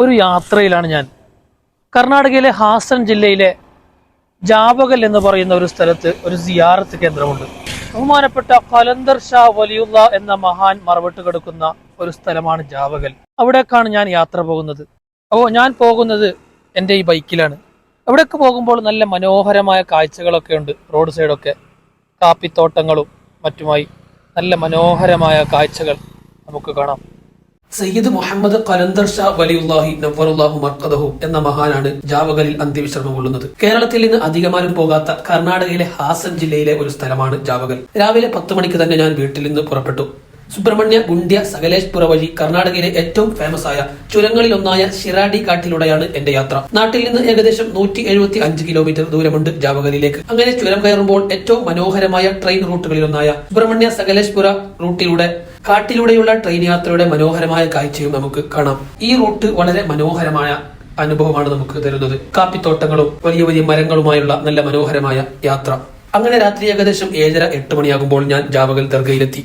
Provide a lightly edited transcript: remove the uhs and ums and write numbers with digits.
ഒരു യാത്രയിലാണ് ഞാൻ. കർണാടകയിലെ ഹാസൻ ജില്ലയിലെ ജാവകൽ എന്ന് പറയുന്ന ഒരു സ്ഥലത്ത് ഒരു സിയാറത്ത് കേന്ദ്രമുണ്ട്. ബഹുമാനപ്പെട്ട ഖലന്ദർ ഷാ വലിയുള്ള എന്ന മഹാൻ മറവിട്ട് കിടക്കുന്ന ഒരു സ്ഥലമാണ് ജാവകൽ. അവിടേക്കാണ് ഞാൻ യാത്ര പോകുന്നത്. അപ്പോൾ ഞാൻ പോകുന്നത് എൻ്റെ ഈ ബൈക്കിലാണ്. അവിടേക്ക് പോകുമ്പോൾ നല്ല മനോഹരമായ കാഴ്ചകളൊക്കെ ഉണ്ട്. റോഡ് സൈഡൊക്കെ കാപ്പിത്തോട്ടങ്ങളും മറ്റുമായി നല്ല മനോഹരമായ കാഴ്ചകൾ നമുക്ക് കാണാം. സയ്യിദ് മുഹമ്മദ് ഖലന്ദർ ഷാ വലിയുല്ലാഹി നവ്വറുല്ലാഹു മർഖദഹു എന്ന മഹാനാണ് ജാവകലിൽ അന്ത്യവിശ്രമം കൊള്ളുന്നത്. കേരളത്തിൽ നിന്ന് അധികമാരും പോകാത്ത കർണാടകയിലെ ഹാസൻ ജില്ലയിലെ ഒരു സ്ഥലമാണ് ജാവകൽ. രാവിലെ 10 മണിക്ക് തന്നെ ഞാൻ വീട്ടിൽ നിന്ന് പുറപ്പെട്ടു. സുബ്രഹ്മണ്യ ഗുണ്ഡ്യ സകലേഷ്പുര വഴി കർണാടകയിലെ ഏറ്റവും ഫേമസ് ആയ ചുരങ്ങളിലൊന്നായ ഷിറാഡി കാട്ടിലൂടെയാണ് എന്റെ യാത്ര. നാട്ടിൽ നിന്ന് ഏകദേശം 175 കിലോമീറ്റർ ദൂരമുണ്ട് ജാവകലിലേക്ക്. അങ്ങനെ ചുരം കയറുമ്പോൾ ഏറ്റവും മനോഹരമായ ട്രെയിൻ റൂട്ടുകളിലൊന്നായ സുബ്രഹ്മണ്യ സകലേഷ്പുര റൂട്ടിലൂടെ കാട്ടിലൂടെയുള്ള ട്രെയിൻ യാത്രയുടെ മനോഹരമായ കാഴ്ചയും നമുക്ക് കാണാം. ഈ റൂട്ട് വളരെ മനോഹരമായ അനുഭവമാണ് നമുക്ക് തരുന്നത്. കാപ്പിത്തോട്ടങ്ങളും വലിയ വലിയ മരങ്ങളുമായുള്ള നല്ല മനോഹരമായ യാത്ര. അങ്ങനെ രാത്രി ഏകദേശം 7:30-8 മണിയാകുമ്പോൾ ഞാൻ ജാവകൽ ദർഗയിലെത്തി.